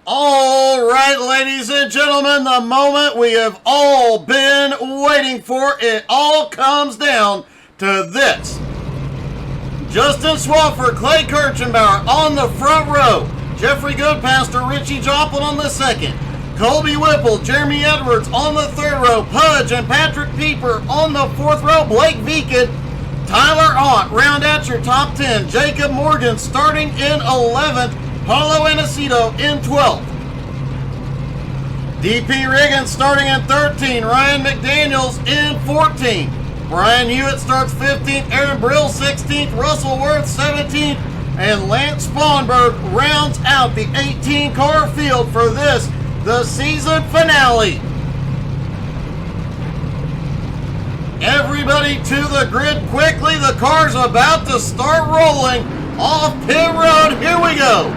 All right, ladies and gentlemen, the moment we have all been waiting for. It all comes down to this. Justin Swafford, Clay Kirchenbauer on the front row. Jeffrey Goodpaster, Richie Joplin on the second. Colby Whipple, Jeremy Edwards on the third row. Pudge and Patrick Pieper on the fourth row. Blake Beacon, Tyler Ott round out your top 10. Jacob Morgan starting in 11th. Paulo Anacito in 12th. DP Riggins starting in 13th. Ryan McDaniels in 14th. Brian Hewitt starts 15th. Aaron Brill 16th. Russell Worth 17th. And Lance Spawnberg rounds out the 18-car field for this, the season finale. Everybody to the grid quickly. The car's about to start rolling off pit road. Here we go.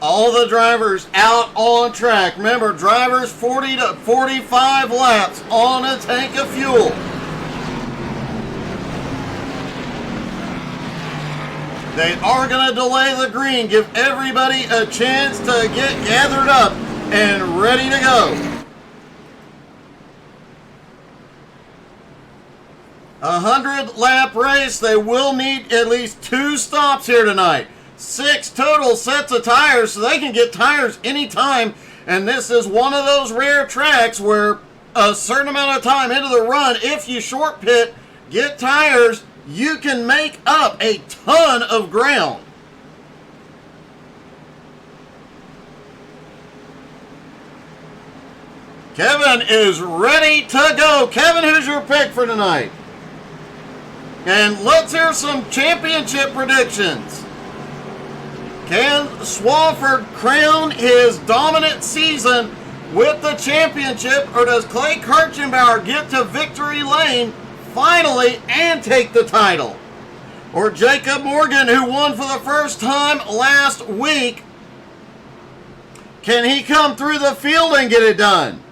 All the drivers out on track. Remember, drivers 40 to 45 laps on a tank of fuel. They are going to delay the green, give everybody a chance to get gathered up and ready to go. 100-lap race. They will need at least 2 stops here tonight. 6 total sets of tires, so they can get tires anytime. And this is one of those rare tracks where a certain amount of time into the run, if you short pit, get tires, you can make up a ton of ground. Kevin is ready to go. Kevin, who's your pick for tonight? And let's hear some championship predictions. Can Swafford crown his dominant season with the championship, or does Clay Kirchenbauer get to victory lane finally and take the title? Or Jacob Morgan, who won for the first time last week, can he come through the field and get it done?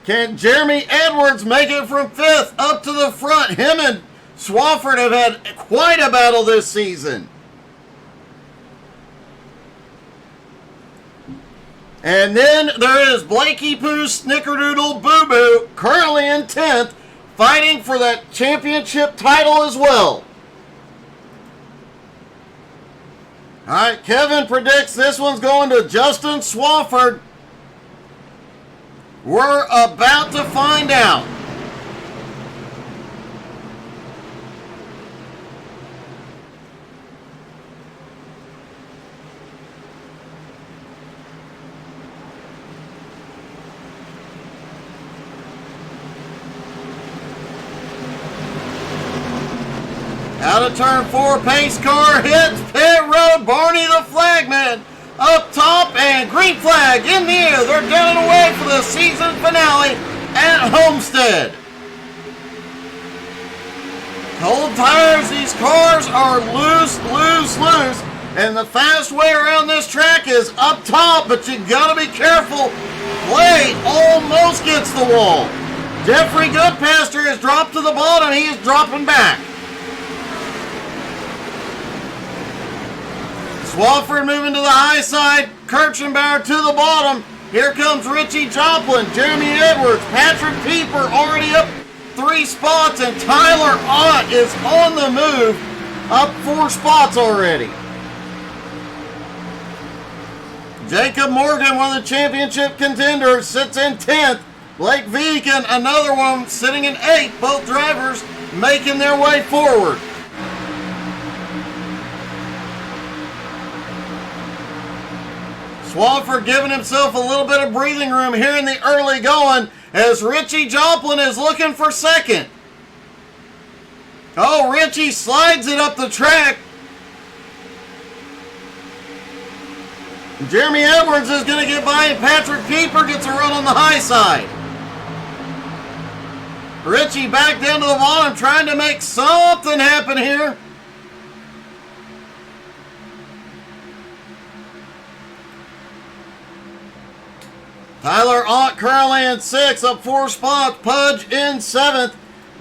Can Jeremy Edwards make it from 5th up to the front? Him and Swafford have had quite a battle this season. And then there is Blakey Poo Snickerdoodle Boo Boo, currently in 10th, fighting for that championship title as well. All right, Kevin predicts this one's going to Justin Swafford. We're about to find out. Out of turn 4, pace car hits pit road. Barney the flagman up top, and green flag in the air. They're down and away for the season finale at Homestead. Cold tires, these cars are loose. And the fast way around this track is up top, but you gotta be careful. Clay almost gets the wall. Jeffrey Goodpaster has dropped to the bottom. He is dropping back. Swafford moving to the high side. Kirchenbauer to the bottom. Here comes Richie Joplin, Jeremy Edwards, Patrick Pieper already up 3 spots, and Tyler Ott is on the move, up 4 spots already. Jacob Morgan, one of the championship contenders, sits in 10th. Blake Beacon, another one, sitting in 8th. Both drivers making their way forward. Swafford giving himself a little bit of breathing room here in the early going as Richie Joplin is looking for 2nd. Oh, Richie slides it up the track. Jeremy Edwards is going to get by, and Patrick Pieper gets a run on the high side. Richie back down to the bottom, trying to make something happen here. Tyler Ott currently in 6th, up 4 spots. Pudge in 7th.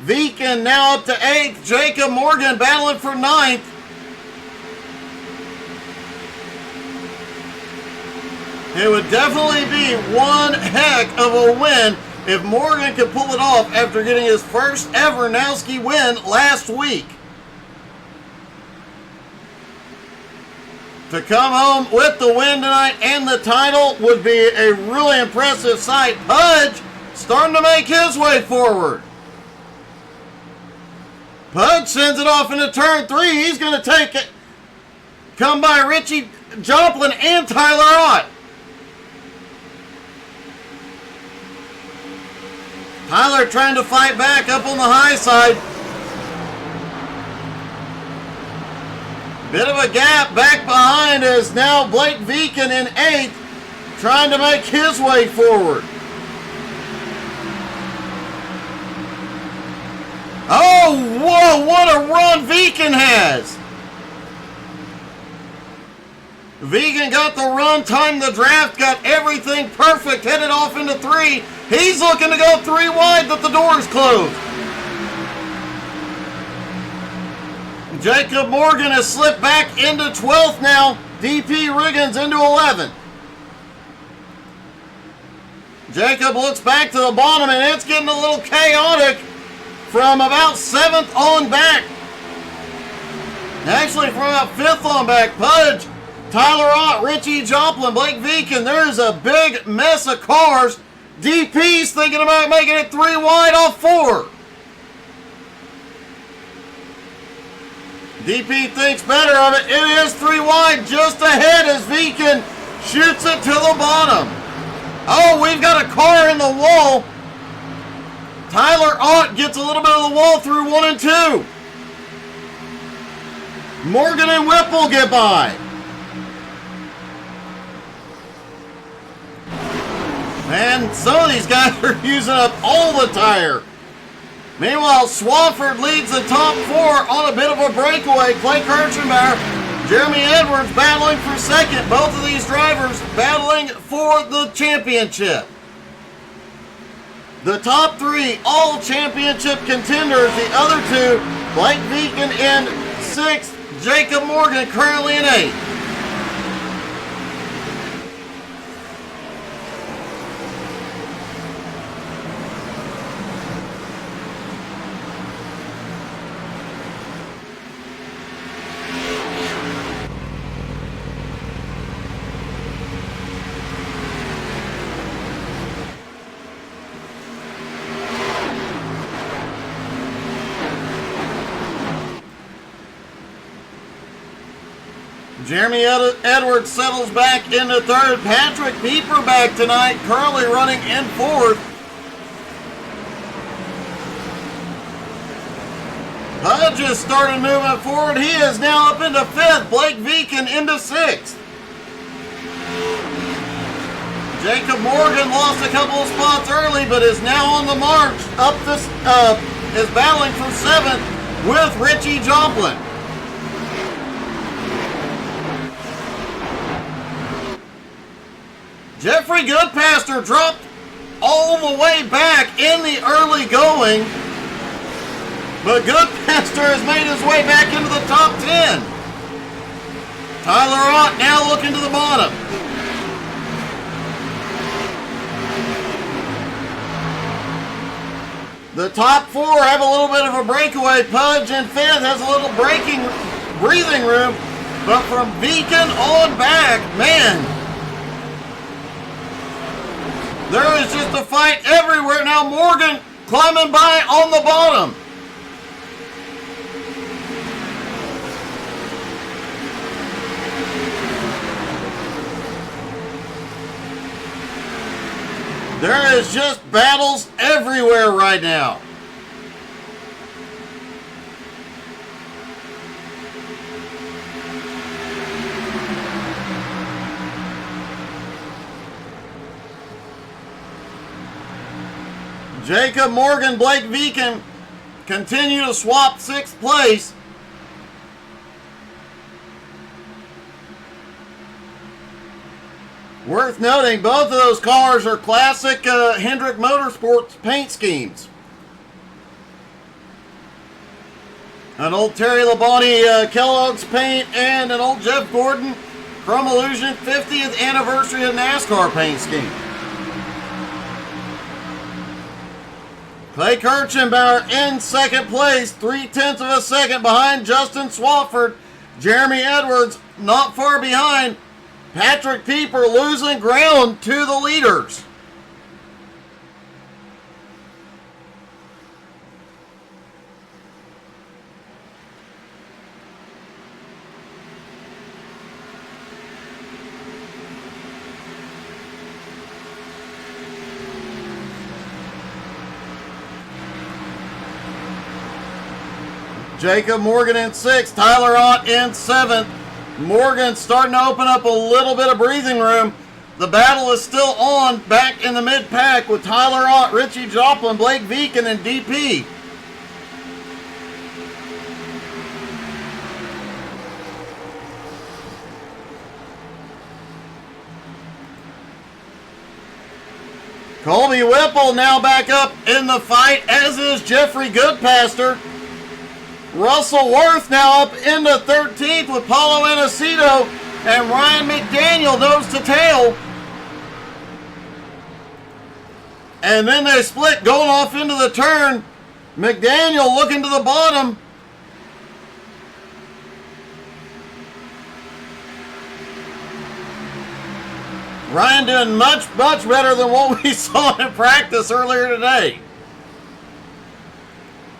Viken now up to 8th. Jacob Morgan battling for 9th. It would definitely be one heck of a win if Morgan could pull it off after getting his first ever Nowski win last week. To come home with the win tonight and the title would be a really impressive sight. Pudge starting to make his way forward. Pudge sends it off into turn 3. He's going to take it. Come by Richie Joplin and Tyler Ott. Tyler trying to fight back up on the high side. Bit of a gap back behind is now Blake Viken in 8th, trying to make his way forward. Oh, whoa, what a run Viken has. Viken got the run, timed the draft, got everything perfect, headed off into 3. He's looking to go 3 wide, but the door is closed. Jacob Morgan has slipped back into 12th now. DP Riggins into 11th. Jacob looks back to the bottom, and it's getting a little chaotic from about 7th on back. Actually, from about 5th on back. Pudge, Tyler Ott, Richie Joplin, Blake Viken. There's a big mess of cars. DP's thinking about making it 3 wide off 4. DP thinks better of it. It is 3 wide just ahead as Viken shoots it to the bottom. Oh, we've got a car in the wall. Tyler Ott gets a little bit of the wall through 1 and 2. Morgan and Whipple get by. Man, some of these guys are using up all the tire. Meanwhile, Swafford leads the top 4 on a bit of a breakaway. Clay Kirchenbauer, Jeremy Edwards battling for 2nd. Both of these drivers battling for the championship. The top 3, all championship contenders. The other 2, Blake Viken in 6th, Jacob Morgan currently in 8th. Jeremy Edwards settles back into 3rd. Patrick Pieper back tonight, currently running in 4th. Pudge has started moving forward. He is now up into 5th. Blake Viken into 6th. Jacob Morgan lost a couple of spots early, but is now on the march. Is battling for 7th with Richie Joplin. Jeffrey Goodpaster dropped all the way back in the early going, but Goodpaster has made his way back into the top 10. Tyler Ott now looking to the bottom. The top 4 have a little bit of a breakaway. Pudge in 5th has a little breathing room, but from Viken on back, man, there is just a fight everywhere. Now Morgan climbing by on the bottom. There is just battles everywhere right now. Jacob Morgan, Blake Viken continue to swap 6th place. Worth noting, both of those cars are classic Hendrick Motorsports paint schemes. An old Terry Labonte Kellogg's paint and an old Jeff Gordon Chrome Illusion 50th anniversary of NASCAR paint scheme. Clay Kirchenbauer in second place, 0.3 of a second behind Justin Swafford. Jeremy Edwards not far behind. Patrick Pieper losing ground to the leaders. Jacob Morgan in 6th, Tyler Ott in 7th. Morgan starting to open up a little bit of breathing room. The battle is still on back in the mid-pack with Tyler Ott, Richie Joplin, Blake Veeken, and DP. Colby Whipple now back up in the fight, as is Jeffrey Goodpaster. Russell Worth now up into 13th with Paulo Anacito and Ryan McDaniel nose to tail. And then they split going off into the turn. McDaniel looking to the bottom. Ryan doing much better than what we saw in practice earlier today.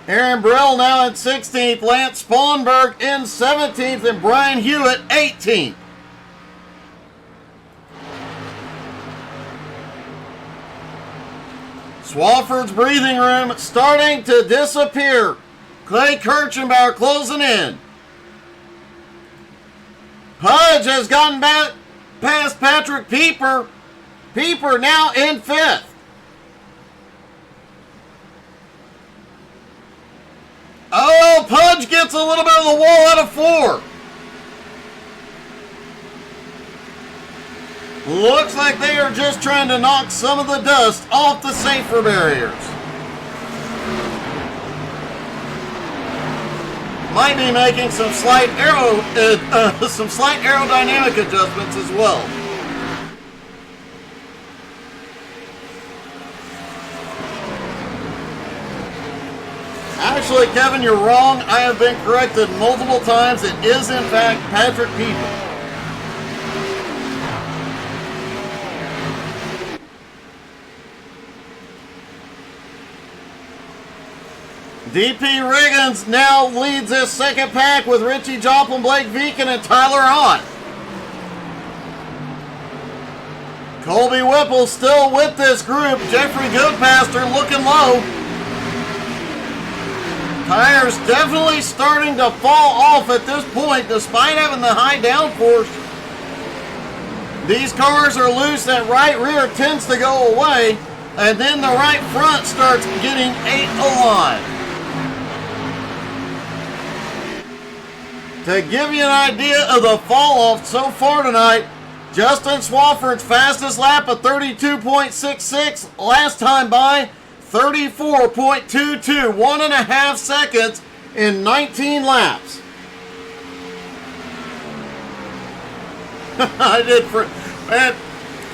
Aaron Brill now in 16th, Lance Spawnberg in 17th, and Brian Hewitt 18th. Swafford's breathing room starting to disappear. Clay Kirchenbauer closing in. Pudge has gotten back past Patrick Pieper. Pieper now in 5th. Oh, Pudge gets a little bit of the wall out of 4. Looks like they are just trying to knock some of the dust off the safer barriers. Might be making some slight aerodynamic adjustments as well. Actually, Kevin, you're wrong. I have been corrected multiple times. It is, in fact, Patrick Pieper. DP Riggins now leads this second pack with Richie Joplin, Blake Veeken, and Tyler Ott. Colby Whipple still with this group. Jeffrey Goodpaster looking low. Tires definitely starting to fall off at this point despite having the high downforce. These cars are loose. That right rear tends to go away, and then the right front starts getting ate alive. To give you an idea of the fall off so far tonight, Justin Swafford's fastest lap of 32.66, last time by 34.22, 1.5 seconds in 19 laps.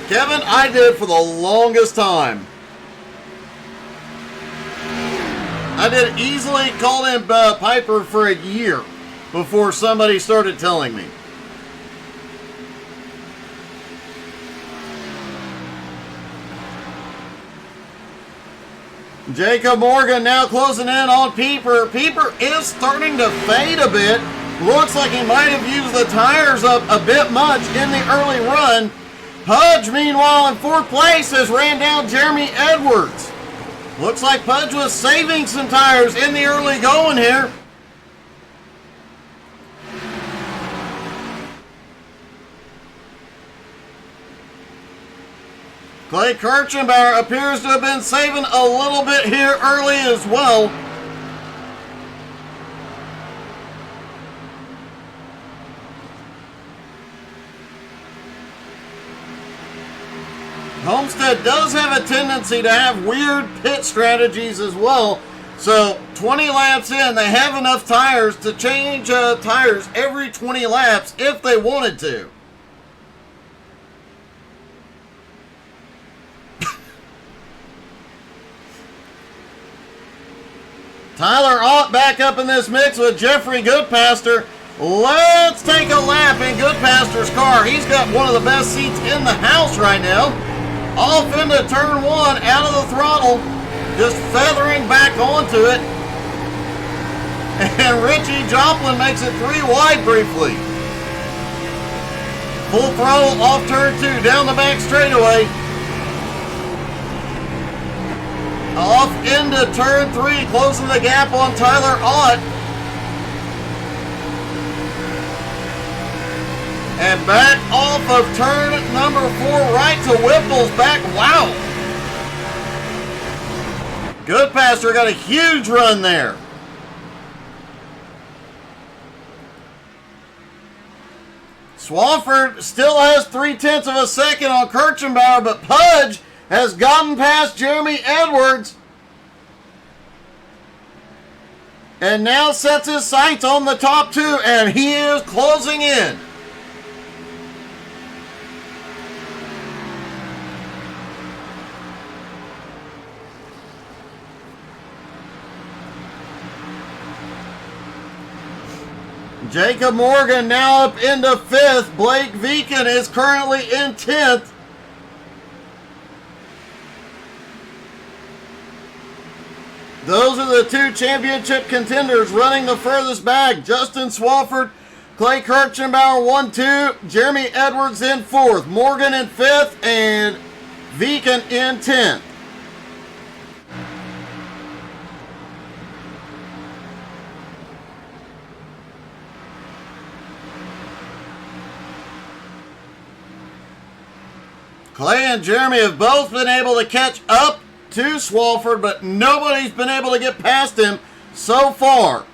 Kevin, I did for the longest time. I did easily call him Piper for a year before somebody started telling me. Jacob Morgan now closing in on Pieper. Pieper is starting to fade a bit. Looks like he might have used the tires up a bit much in the early run. Pudge, meanwhile, in 4th place has ran down Jeremy Edwards. Looks like Pudge was saving some tires in the early going here. Clay Kirchenbauer appears to have been saving a little bit here early as well. Homestead does have a tendency to have weird pit strategies as well. So 20 laps in, they have enough tires to change tires every 20 laps if they wanted to. Tyler Ott back up in this mix with Jeffrey Goodpaster. Let's take a lap in Goodpaster's car. He's got one of the best seats in the house right now. Off into turn one, out of the throttle, just feathering back onto it. And Richie Joplin makes it 3 wide briefly. Full throttle off turn two, down the back straightaway. Off into turn three, closing the gap on Tyler Ott. And back off of turn number 4, right to Whipple's back. Wow. Goodpaster got a huge run there. Swafford still has 0.3 of a second on Kirchenbauer, but Pudge has gotten past Jeremy Edwards and now sets his sights on the top two, and he is closing in. Jacob Morgan now up into 5th. Blake Viken is currently in 10th. Those are the two championship contenders running the furthest back. Justin Swafford, Clay Kirchenbauer 1-2, Jeremy Edwards in 4th, Morgan in 5th, and Viken in 10th. Clay and Jeremy have both been able to catch up to Swafford, but nobody's been able to get past him so far.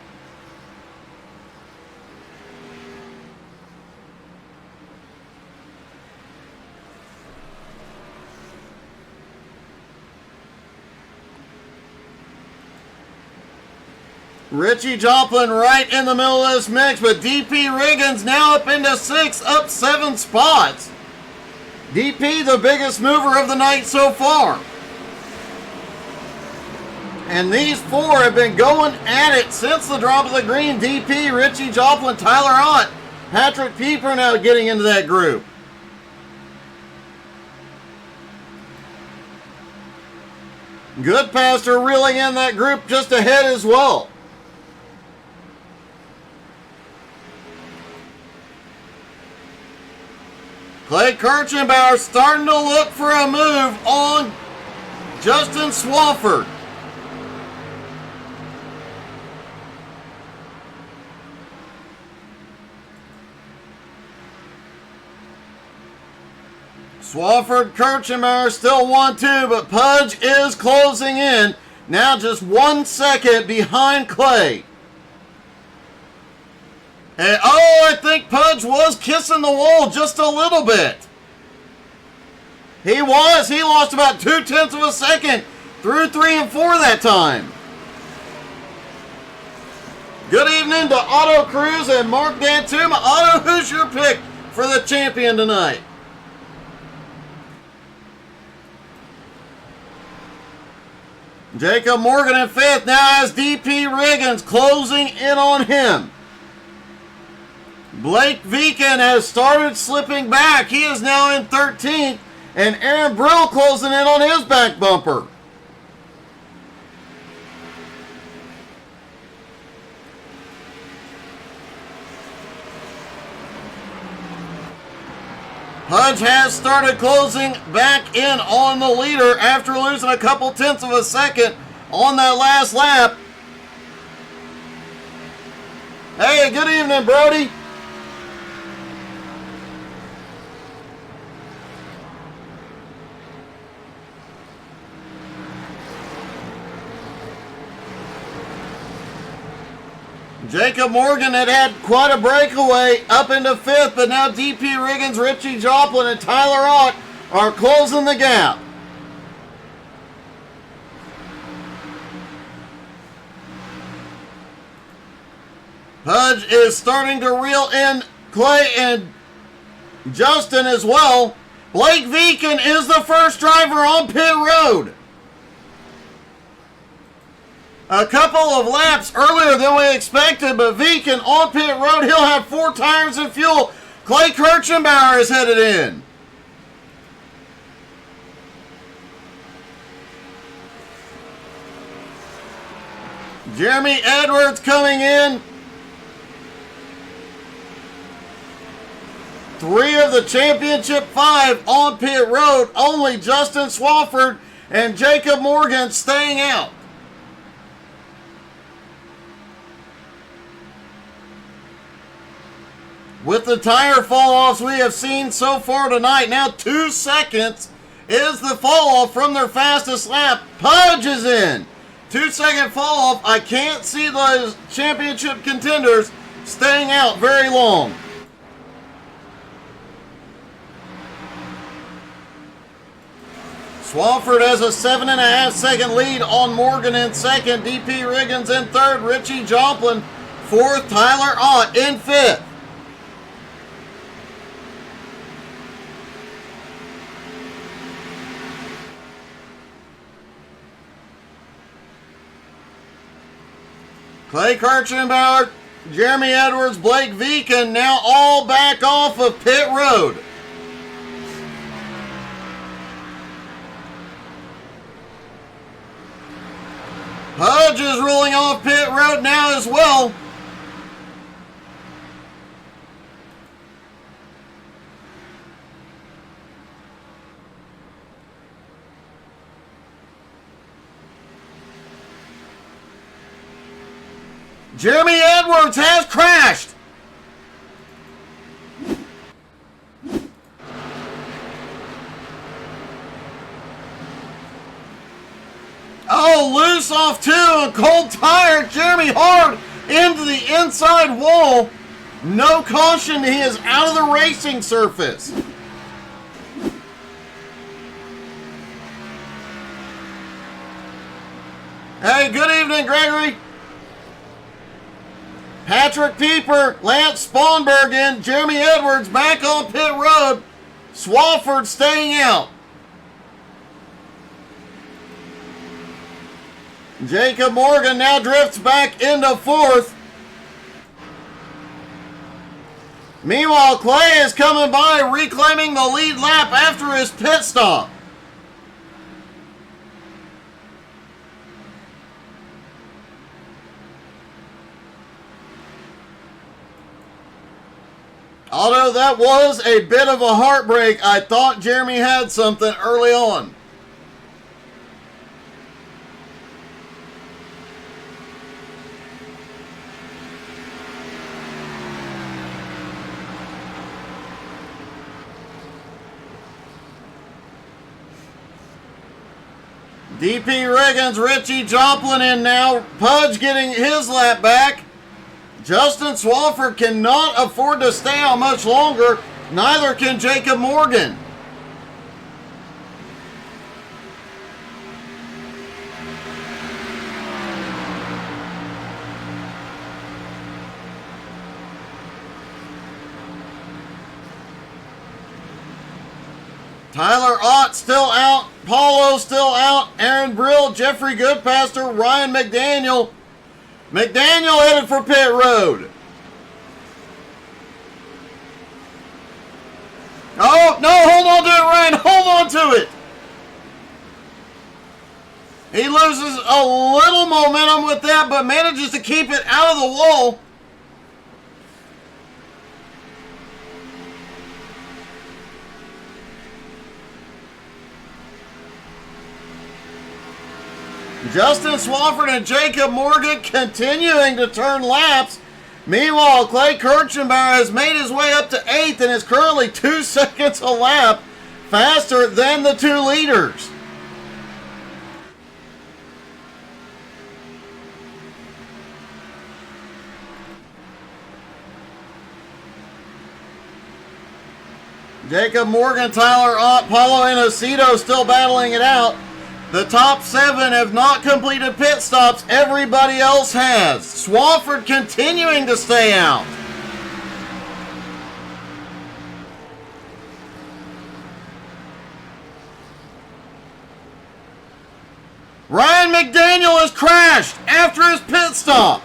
Richie Joplin right in the middle of this mix, but DP Riggins now up into 6th, up 7 spots. DP, the biggest mover of the night so far. And these four have been going at it since the drop of the green. DP, Richie Joplin, Tyler Ott, Patrick Pieper now getting into that group. Goodpaster really in that group just ahead as well. Clay Kirchenbauer starting to look for a move on Justin Swafford. Swafford, Kirchenbauer still 1-2, but Pudge is closing in. Now just 1 second behind Clay. And, I think Pudge was kissing the wall just a little bit. He was. He lost about 0.2 of a second through 3 and 4 that time. Good evening to Otto Cruz and Mark Dantuma. Otto, who's your pick for the champion tonight? Jacob Morgan in 5th. Now has DP Riggins closing in on him. Blake Viken has started slipping back. He is now in 13th. And Aaron Brill closing in on his back bumper. Pudge has started closing back in on the leader after losing a couple 10ths of a second on that last lap. Hey, good evening, Brody. Jacob Morgan had quite a breakaway up into 5th, but now DP Riggins, Richie Joplin, and Tyler Ott are closing the gap. Pudge is starting to reel in Clay and Justin as well. Blake Viken is the first driver on pit road. A couple of laps earlier than we expected, but Viken on pit road. He'll have 4 tires and fuel. Clay Kirchenbauer is headed in. Jeremy Edwards coming in. 3 of the championship 5 on pit road. Only Justin Swafford and Jacob Morgan staying out. With the tire fall-offs we have seen so far tonight, now 2 seconds is the fall-off from their fastest lap. Pudge is in. 2-second fall-off. I can't see those championship contenders staying out very long. Swafford has a 7.5-second lead on Morgan in second. DP Riggins in third. Richie Joplin fourth. Tyler Ott in fifth. Clay Kirchenbauer, Jeremy Edwards, Blake Viken now all back off of pit road. Pudge is rolling off pit road now as well. Jeremy Edwards has crashed. Oh, loose off 2 and cold tire. Jeremy hard into the inside wall. No caution. He is out of the racing surface. Hey, good evening, Gregory. Patrick Pieper, Lance Spawnberg in, Jeremy Edwards back on pit road. Swafford staying out. Jacob Morgan now drifts back into fourth. Meanwhile, Clay is coming by, reclaiming the lead lap after his pit stop. Although that was a bit of a heartbreak, I thought Jeremy had something early on. DP Riggins, Richie Joplin in now. Pudge getting his lap back. Justin Swafford cannot afford to stay out much longer. Neither can Jacob Morgan. Tyler Ott still out. Paulo still out. Aaron Brill, Jeffrey Goodpaster, Ryan McDaniel. McDaniel headed for pit road. Oh, no, hold on to it, Ryan. Hold on to it. He loses a little momentum with that, but manages to keep it out of the wall. Justin Swafford and Jacob Morgan continuing to turn laps. Meanwhile, Clay Kirchenbauer has made his way up to 8th and is currently 2 seconds a lap faster than the 2 leaders. Jacob Morgan, Tyler Ott, Paulo Inosito still battling it out. The top 7 have not completed pit stops. Everybody else has. Swafford continuing to stay out. Ryan McDaniel has crashed after his pit stop.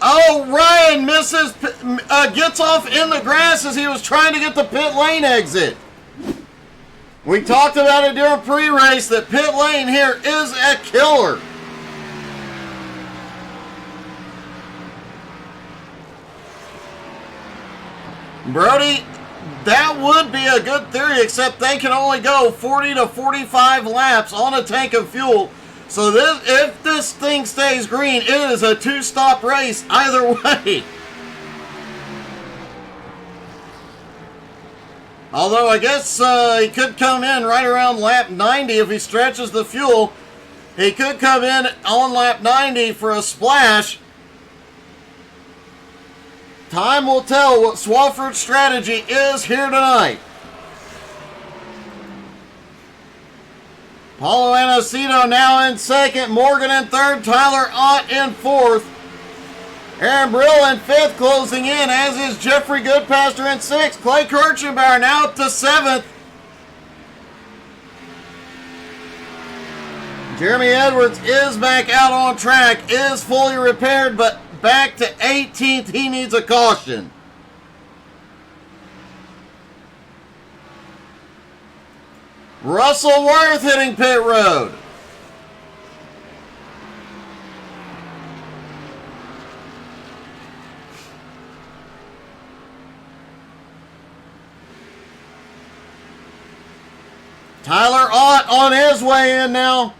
Oh, Ryan misses, gets off in the grass as he was trying to get the pit lane exit. We talked about it during pre-race that pit lane here is a killer. Brody, that would be a good theory, except they can only go 40 to 45 laps on a tank of fuel. So if this thing stays green, it is a 2-stop race either way. Although I guess he could come in right around lap 90 if he stretches the fuel. He could come in on lap 90 for a splash. Time will tell what Swafford's strategy is here tonight. Paulo Inosito now in second. Morgan in third. Tyler Ott in fourth. Aaron Brill in fifth, closing in, as is Jeffrey Goodpaster in sixth. Clay Kirchenbauer now up to seventh. Jeremy Edwards is back out on track, is fully repaired, but back to 18th. He needs a caution. Russell Worth hitting pit road. Tyler Ott on his way in now.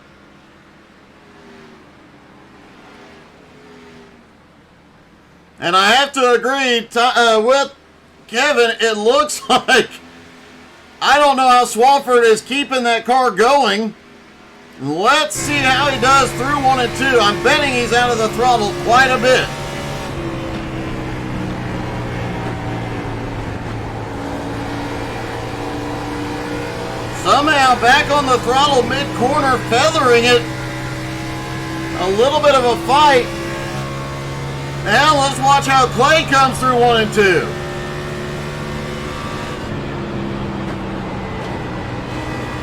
And I have to agree with Kevin, it looks like, I don't know how Swafford is keeping that car going. Let's see how he does through 1 and 2. I'm betting he's out of the throttle quite a bit. Somehow back on the throttle mid-corner, feathering it. A little bit of a fight. Now let's watch how Clay comes through 1 and 2.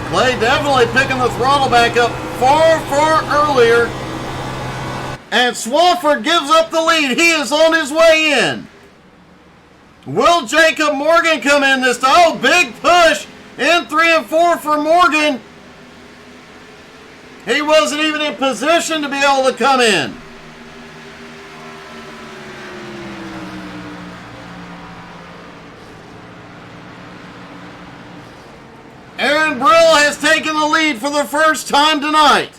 Clay definitely picking the throttle back up far earlier. And Swafford gives up the lead. He is on his way in. Will Jacob Morgan come in this time? Oh, big push in 3 and 4 for Morgan. He wasn't even in position to be able to come in. Aaron Brill has taken the lead for the first time tonight.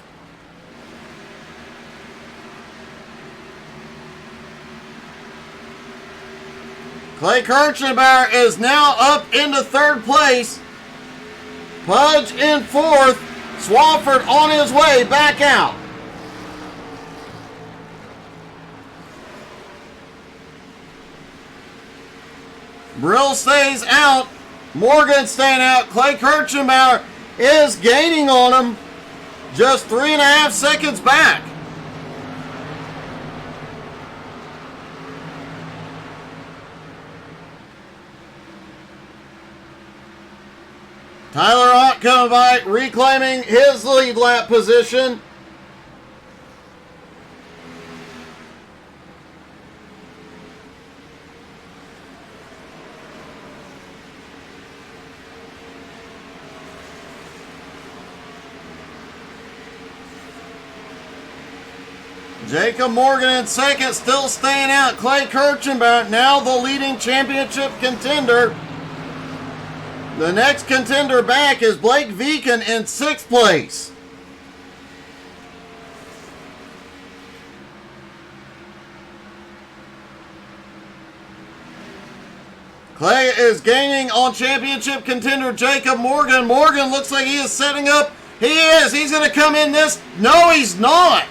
Clay Kirchenbauer is now up into third place. Pudge in fourth. Swafford on his way back out. Brill stays out. Morgan staying out. Clay Kirchenbauer is gaining on him. Just 3.5 seconds back. Tyler Ott coming by, reclaiming his lead lap position. Jacob Morgan in second, still staying out. Clay Kirchenbauer, now the leading championship contender. The next contender back is Blake Viken in 6th place. Clay is gaining on championship contender Jacob Morgan. Morgan looks like he is setting up He is. He's going to come in this. No, he's not.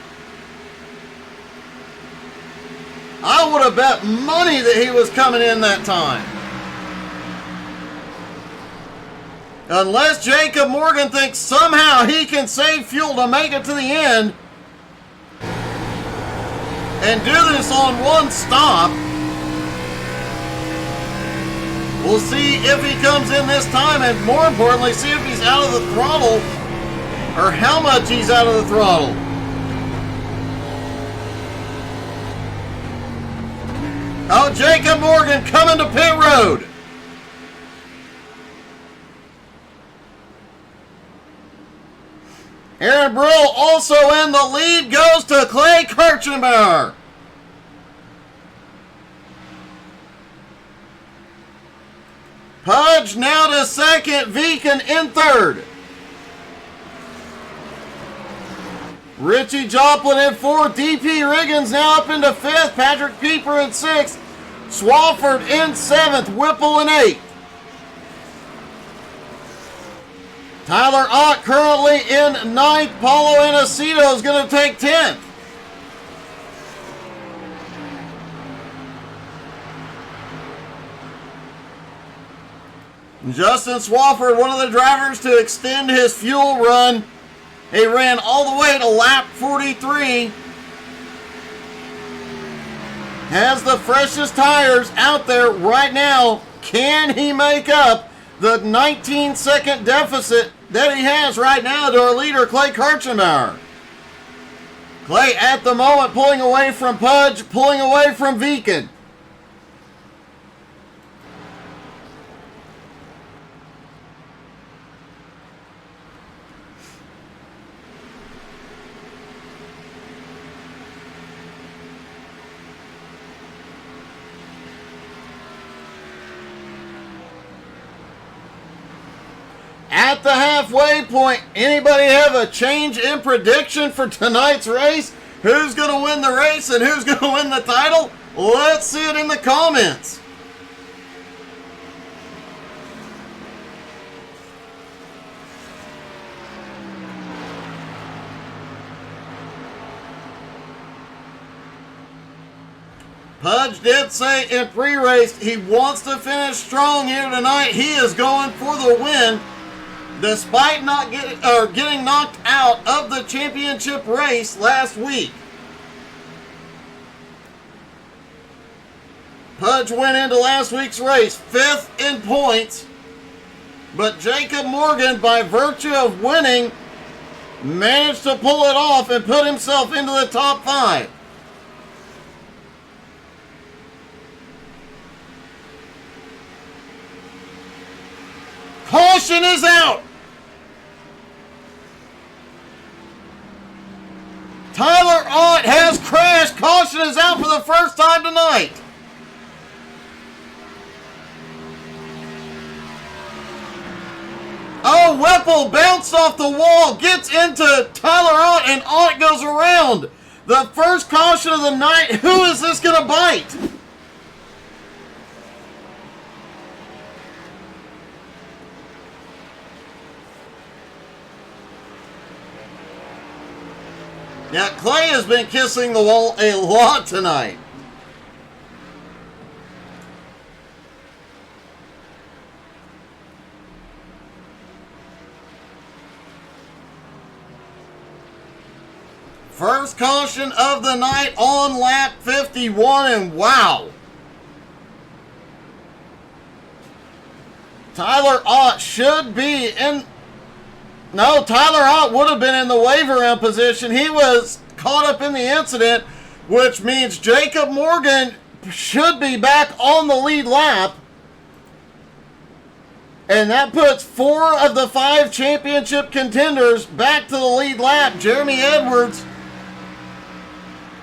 I would have bet money that he was coming in that time. Unless Jacob Morgan thinks somehow he can save fuel to make it to the end and do this on one stop. We'll see if he comes in this time, and more importantly, see if he's out of the throttle or how much he's out of the throttle. Oh, Jacob Morgan coming to pit road. Aaron Brill also in. The lead goes to Clay Kirchenbauer. Pudge now to second, Viken in third. Richie Joplin in fourth, DP Riggins now up into fifth, Patrick Pieper in sixth, Swafford in seventh, Whipple in eighth. Tyler Ott currently in ninth, Paulo Inesito is going to take 10th. Justin Swafford, one of the drivers to extend his fuel run. He ran all the way to lap 43. Has the freshest tires out there right now. Can he make up the 19-second deficit that he has right now to our leader, Clay Kirchenbauer? Clay at the moment pulling away from Pudge, pulling away from Viken. At the halfway point, anybody have a change in prediction for tonight's race? Who's going to win the race and who's going to win the title? Let's see it in the comments. Pudge did say in pre-race he wants to finish strong here tonight. He is going for the win. Despite not getting knocked out of the championship race last week. Pudge went into last week's race 5th in points, but Jacob Morgan, by virtue of winning, managed to pull it off and put himself into the top 5. Caution is out. Tyler Ott has crashed. Caution is out for the first time tonight. Oh, Whipple bounced off the wall, gets into Tyler Ott, and Ott goes around. The first caution of the night. Who is this going to bite? Now, Clay has been kissing the wall a lot tonight. First caution of the night on lap 51, and wow. Tyler Ott should be in... No, Tyler Ott would have been in the waiver in position. He was caught up in the incident, which means Jacob Morgan should be back on the lead lap. And that puts 4 of the 5 championship contenders back to the lead lap. Jeremy Edwards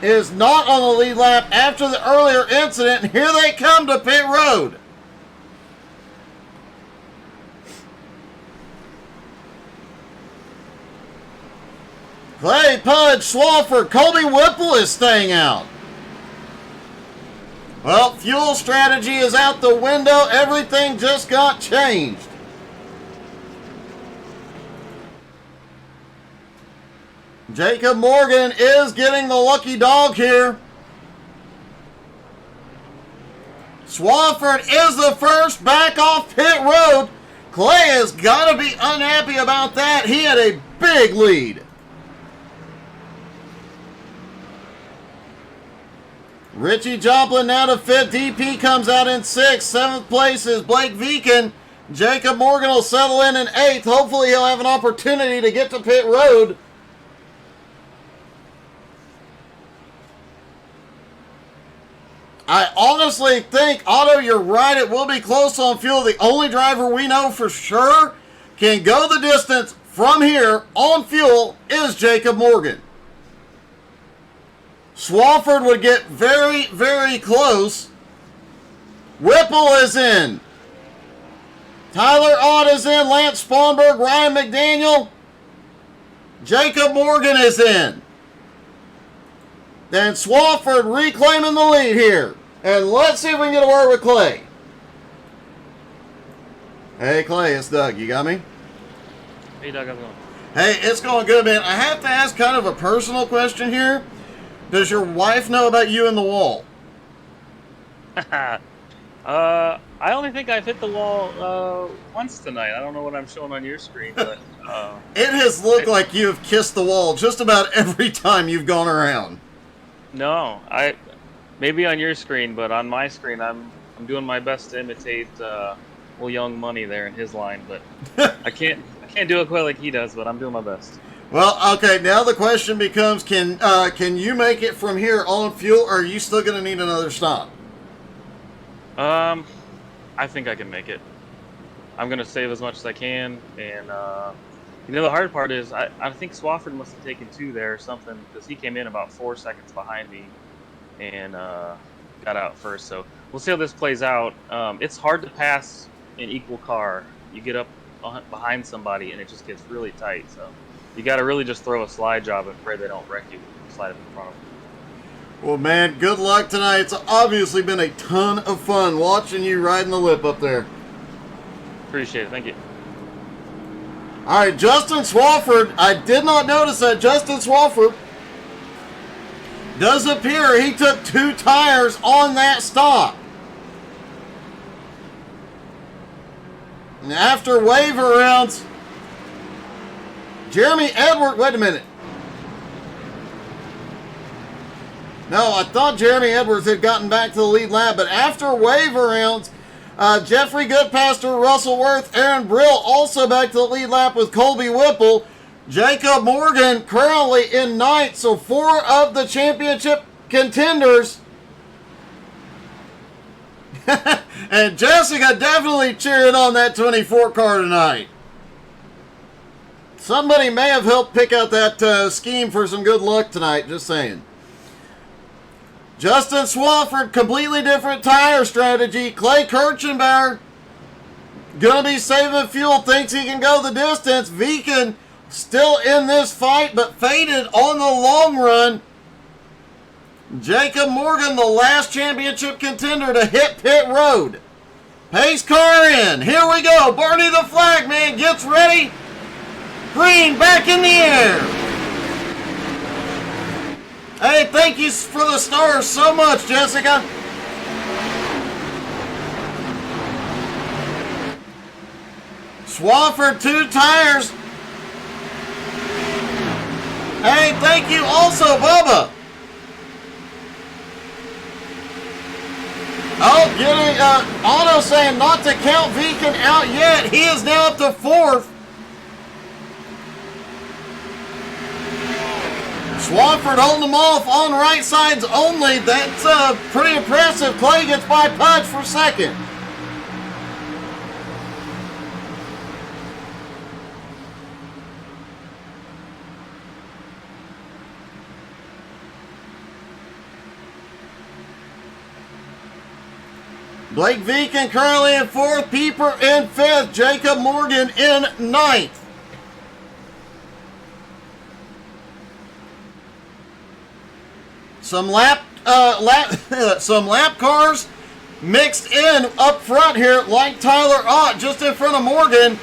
is not on the lead lap after the earlier incident. Here they come to pit road. Clay, Pudge, Swafford, Colby Whipple is staying out. Well, fuel strategy is out the window. Everything just got changed. Jacob Morgan is getting the lucky dog here. Swafford is the first back off pit road. Clay has got to be unhappy about that. He had a big lead. Richie Joplin now to fifth. DP comes out in sixth. Seventh place is Blake Viken. Jacob Morgan will settle in eighth. Hopefully he'll have an opportunity to get to pit road. I honestly think, Otto, you're right. It will be close on fuel. The only driver we know for sure can go the distance from here on fuel is Jacob Morgan. Swafford would get very, very close. Whipple is in. Tyler Ott is in. Lance Sponberg, Ryan McDaniel. Jacob Morgan is in. Then Swafford reclaiming the lead here. And let's see if we can get a word with Clay. Hey, Clay, it's Doug. You got me? Hey, Doug, how's it going? Hey, it's going good, man. I have to ask kind of a personal question here. Does your wife know about you and the wall? I only think I've hit the wall once tonight. I don't know what I'm showing on your screen, but it has looked like you have kissed the wall just about every time you've gone around. No, maybe on your screen, but on my screen, I'm doing my best to imitate Will Young Money there in his line, but I can't do it quite like he does, but I'm doing my best. Well, okay. Now the question becomes: can you make it from here on fuel, or are you still going to need another stop? I think I can make it. I'm going to save as much as I can, and the hard part is I think Swafford must have taken 2 there or something, because he came in about 4 seconds behind me and got out first. So we'll see how this plays out. It's hard to pass an equal car. You get up behind somebody and it just gets really tight. So you got to really just throw a slide job and pray they don't wreck you slide up in front of them. Well, man, good luck tonight. It's obviously been a ton of fun watching you riding the lip up there. Appreciate it. Thank you. All right, Justin Swafford. I did not notice that. Justin Swafford does appear he took 2 tires on that stop. And after waiver rounds, Jeremy Edwards, wait a minute. No, I thought Jeremy Edwards had gotten back to the lead lap, but after waiver rounds, Jeffrey Goodpaster, Russell Worth, Aaron Brill also back to the lead lap with Colby Whipple. Jacob Morgan currently in 9th, so 4 of the championship contenders. And Jessica definitely cheering on that 24 car tonight. Somebody may have helped pick out that scheme for some good luck tonight, just saying. Justin Swafford, completely different tire strategy. Clay Kirchenbauer, going to be saving fuel, thinks he can go the distance. Viken still in this fight, but faded on the long run. Jacob Morgan, the last championship contender to hit pit road. Pace car in. Here we go. Barney the Flagman gets ready. Green back in the air. Hey, thank you for the stars so much, Jessica. Swafford, 2 tires. Hey, thank you also, Bubba. Oh, getting Otto saying not to count Viken out yet. He is now up to 4th. Swafford holding them off on right sides only. That's pretty impressive. Clay gets by Pudge for 2nd. Blake Viken currently in 4th. Pieper in 5th. Jacob Morgan in 9th. Some lap cars mixed in up front here, like Tyler Ott just in front of Morgan.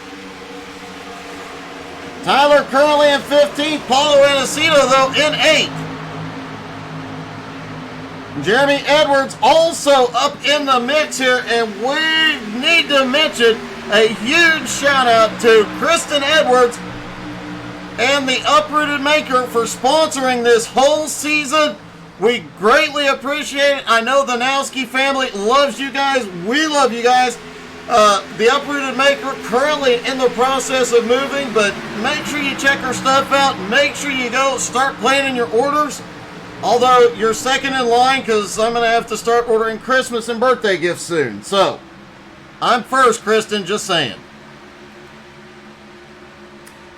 Tyler currently in 15th. Paulo Anacito, though, in 8th. Jeremy Edwards also up in the mix here, and we need to mention a huge shout out to Kristen Edwards and the Uprooted Maker for sponsoring this whole season. We greatly appreciate it. I know the Nowski family loves you guys. We love you guys. The Uprooted Maker currently in the process of moving, but make sure you check her stuff out. Make sure you go start planning your orders. Although you're second in line because I'm going to have to start ordering Christmas and birthday gifts soon. So, I'm first, Kristen, just saying.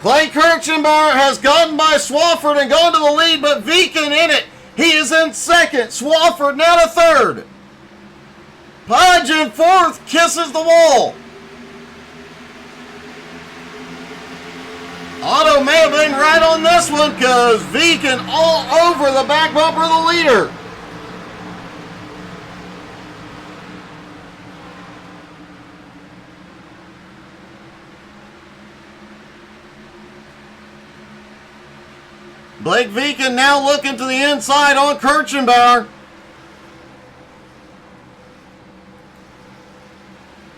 Clay Kirchenbauer has gotten by Swafford and gone to the lead, but Viken in it. He is in second. Swafford now to third. Pudge in fourth, kisses the wall. Otto may have been right on this one because Viken all over the back bumper of the leader. Blake Viken now looking to the inside on Kirchenbauer.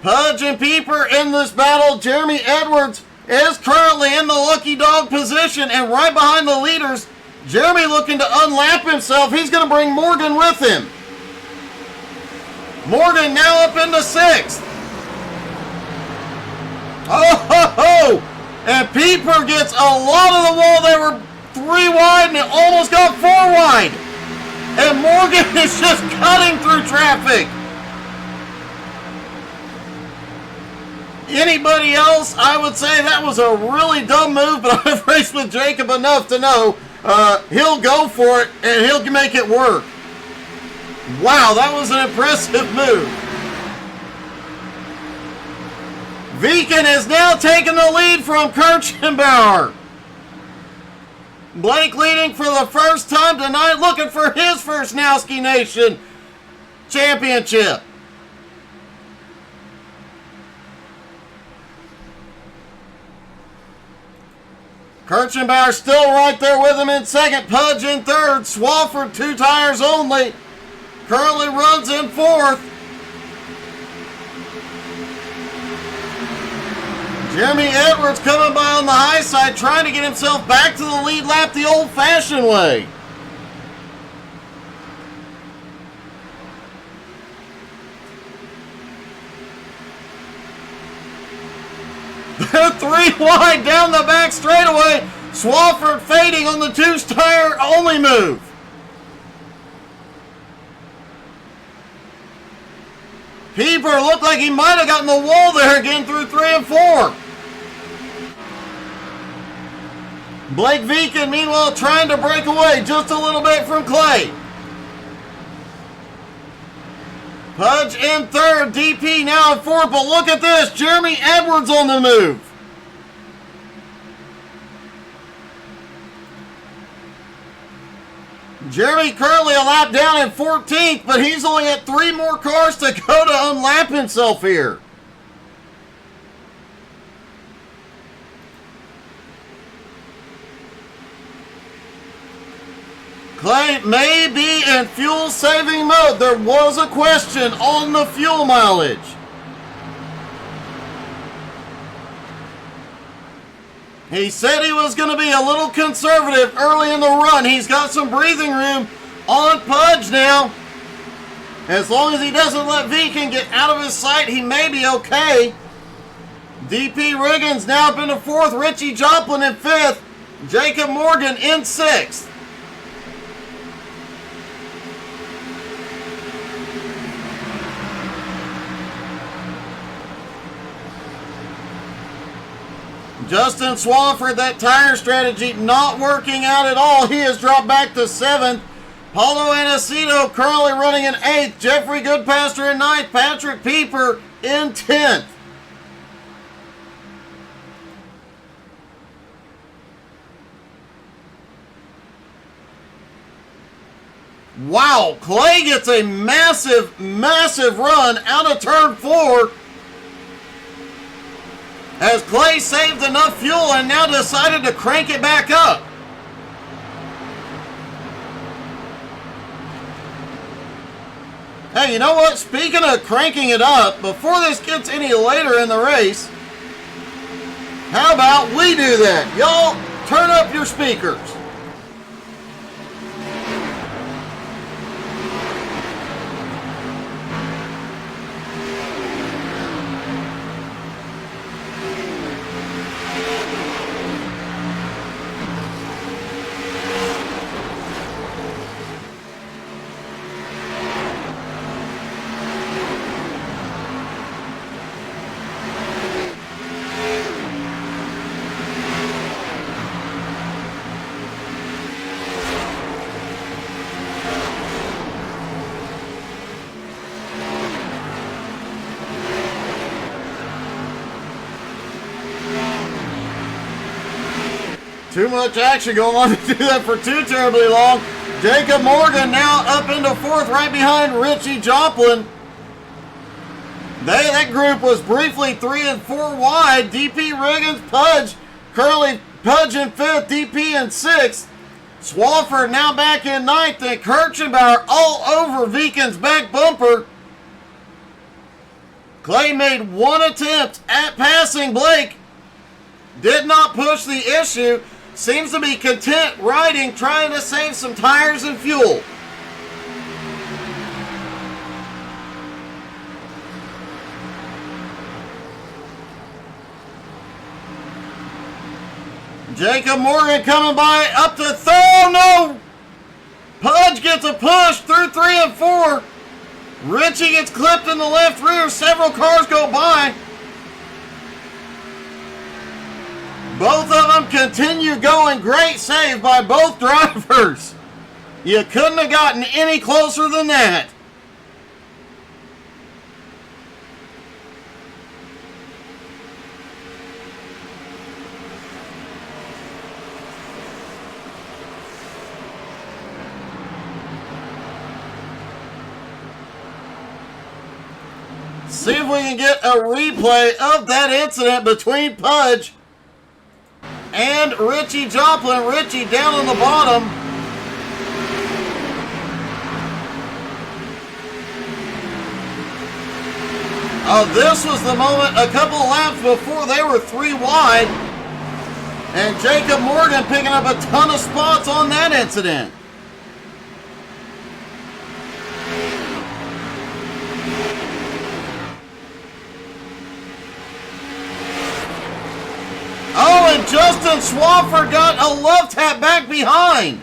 Pudge and Pieper in this battle. Jeremy Edwards is currently in the lucky dog position and right behind the leaders. Jeremy looking to unlap himself. He's going to bring Morgan with him. Morgan now up into 6th. Oh, ho, ho. And Pieper gets a lot of the wall. They were 3 wide and it almost got 4 wide. And Morgan is just cutting through traffic. Anybody else, I would say that was a really dumb move, but I've raced with Jacob enough to know he'll go for it and he'll make it work. Wow, that was an impressive move. Viken is now taking the lead from Kirchenbauer. Blake leading for the first time tonight, looking for his first Nowski Nation championship. Kirchenbauer still right there with him in second. Pudge in third. Swafford 2 tires only. Currently runs in 4th. Jeremy Edwards coming by on the high side, trying to get himself back to the lead lap the old-fashioned way. They're 3 wide down the back straightaway. Swafford fading on the 2 tire only move. Pieper looked like he might have gotten the wall there again through 3 and 4. Blake Viken, meanwhile, trying to break away just a little bit from Clay. Pudge in third, DP now in 4th, but look at this, Jeremy Edwards on the move. Jeremy currently a lap down in 14th, but he's only got 3 more cars to go to unlap himself here. Clay may be in fuel-saving mode. There was a question on the fuel mileage. He said he was going to be a little conservative early in the run. He's got some breathing room on Pudge now. As long as he doesn't let Viken get out of his sight, he may be okay. DP Riggins now up into 4th. Richie Joplin in 5th. Jacob Morgan in 6th. Justin Swafford, that tire strategy not working out at all. He has dropped back to 7th. Paulo Anacito currently running in 8th. Jeffrey Goodpaster in 9th. Patrick Pieper in 10th. Wow, Clay gets a massive, massive run out of turn 4. as Clay saved enough fuel and now decided to crank it back up. Hey, you know what? Speaking of cranking it up, before this gets any later in the race, how about we do that? Y'all, turn up your speakers. Too much action going on to do that for too terribly long. Jacob Morgan now up into fourth right behind Richie Joplin. That group was briefly 3 and 4 wide. DP Riggins, Pudge, currently Pudge in fifth, DP in sixth. Swafford now back in ninth, and Kirchenbauer all over Viken's back bumper. Clay made one attempt at passing Blake. Did not push the issue. Seems to be content riding, trying to save some tires and fuel. Jacob Morgan coming by up to third. Oh no! Pudge gets a push through 3 and 4. Richie gets clipped in the left rear. Several cars go by. Both of them continue going. Great save by both drivers. You couldn't have gotten any closer than that. See if we can get a replay of that incident between Pudge and Richie Joplin. Richie down on the bottom. This was the moment a couple laps before they were 3 wide. And Jacob Morgan picking up a ton of spots on that incident. Oh, and Justin Swafford got a love tap back behind.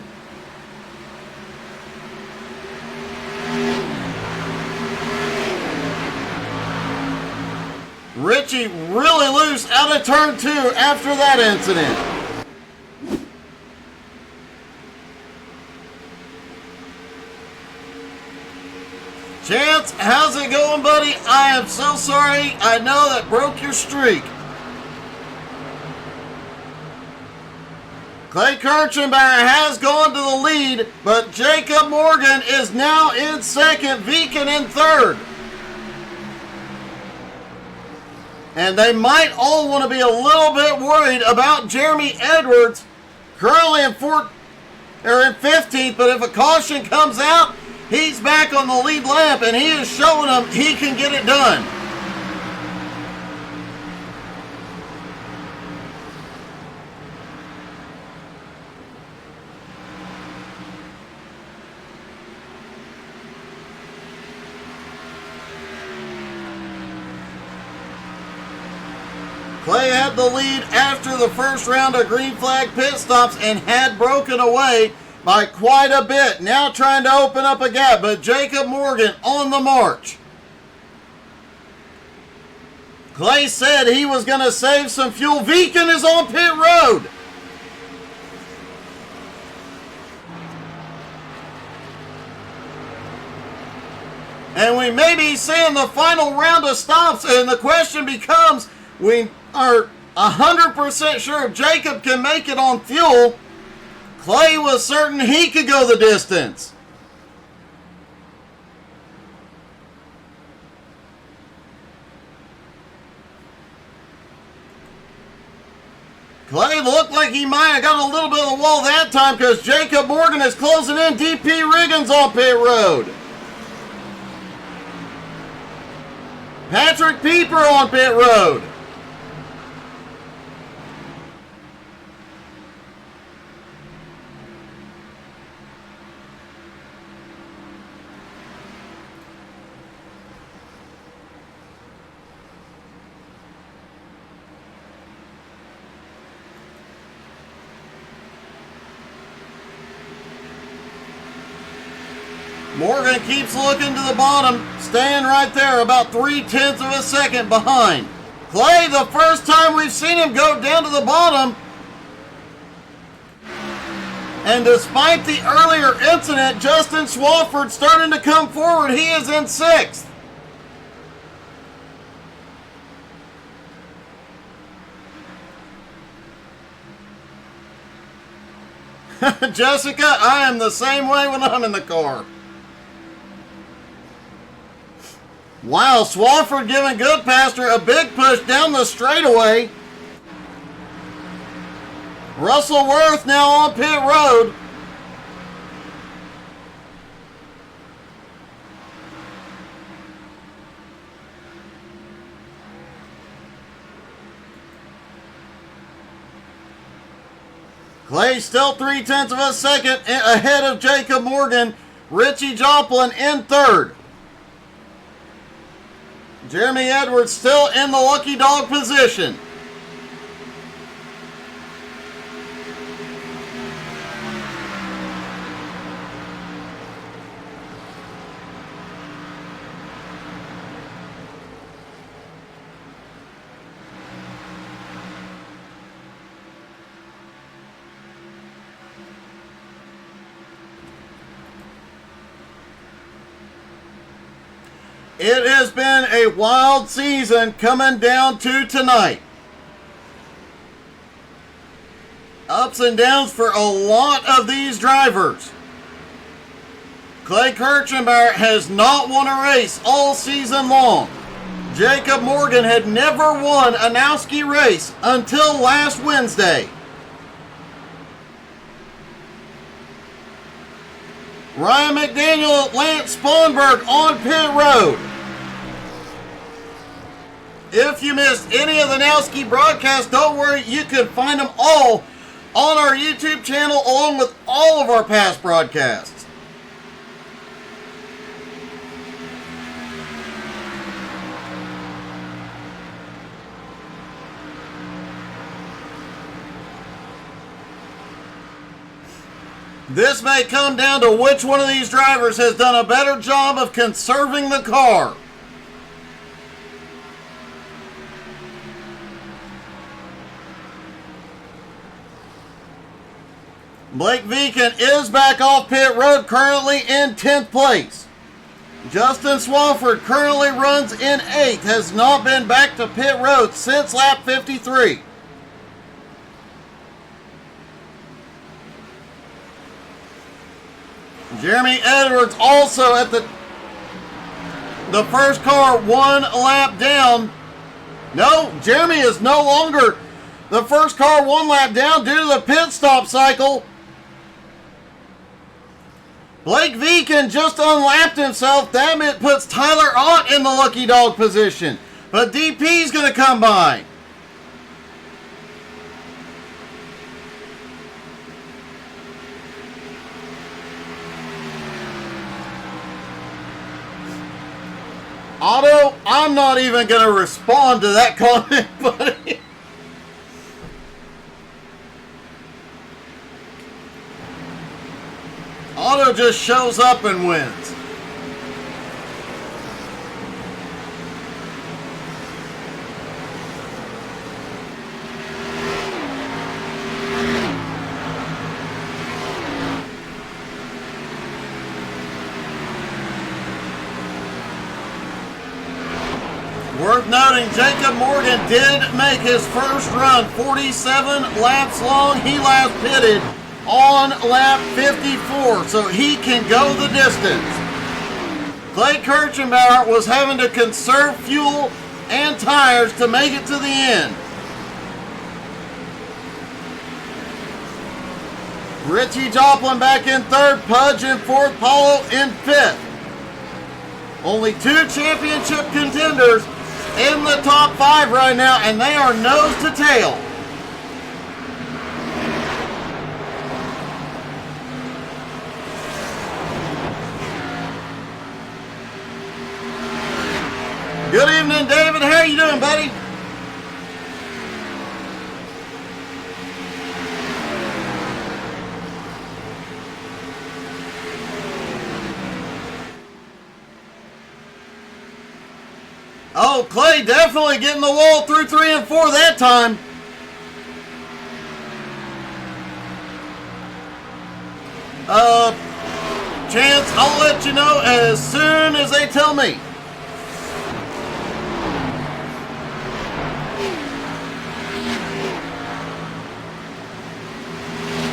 Richie really loose out of turn 2 after that incident. Chance, how's it going, buddy? I am so sorry. I know that broke your streak. Clay Kirchenbauer has gone to the lead, but Jacob Morgan is now in second, Viken in third. And they might all want to be a little bit worried about Jeremy Edwards, currently in 15th, but if a caution comes out, he's back on the lead lap, and he is showing them he can get it done. Clay had the lead after the first round of green flag pit stops and had broken away by quite a bit. Now trying to open up a gap, but Jacob Morgan on the march. Clay said he was going to save some fuel. Viken is on pit road. And we may be seeing the final round of stops, and the question becomes, we are 100% sure Jacob can make it on fuel. Clay was certain he could go the distance. Clay looked like he might have got a little bit of the wall that time because Jacob Morgan is closing in. DP Riggins on pit road. Patrick Pieper on pit road. Morgan keeps looking to the bottom, staying right there, about 0.3 of a second behind. Clay, the first time we've seen him go down to the bottom. And despite the earlier incident, Justin Swafford starting to come forward. He is in 6th. Jessica, I am the same way when I'm in the car. Wow, Swafford giving Goodpaster a big push down the straightaway. Russell Worth now on pit road. Clay still 0.3 of a second ahead of Jacob Morgan. Richie Joplin in 3rd. Jeremy Edwards still in the lucky dog position. It has been a wild season coming down to tonight. Ups and downs for a lot of these drivers. Clay Kirchenbauer has not won a race all season long. Jacob Morgan had never won a Nowski race until last Wednesday. Ryan McDaniel, Lance Sponberg on pit road. If you missed any of the Nowski broadcasts, don't worry, you can find them all on our YouTube channel along with all of our past broadcasts. This may come down to which one of these drivers has done a better job of conserving the car. Blake Viken is back off pit road, currently in 10th place. Justin Swafford currently runs in 8th, has not been back to pit road since lap 53. Jeremy Edwards also at the first car 1 lap down. No, Jeremy is no longer the first car 1 lap down due to the pit stop cycle. Blake Viken just unlapped himself. That puts Tyler Ott in the lucky dog position. But DP's going to come by. Otto, I'm not even going to respond to that comment, buddy. Otto just shows up and wins. Worth noting, Jacob Morgan did make his first run 47 laps long. He last pitted on lap 54, so he can go the distance. Clay Kirchenbauer was having to conserve fuel and tires to make it to the end. Richie Joplin back in third, Pudge in fourth, Paulo in fifth. Only 2 championship contenders in the top 5 right now, and they are nose to tail. Good evening, David. How you doing, buddy? Oh, Clay definitely getting the wall through 3 and 4 that time. Chance, I'll let you know as soon as they tell me.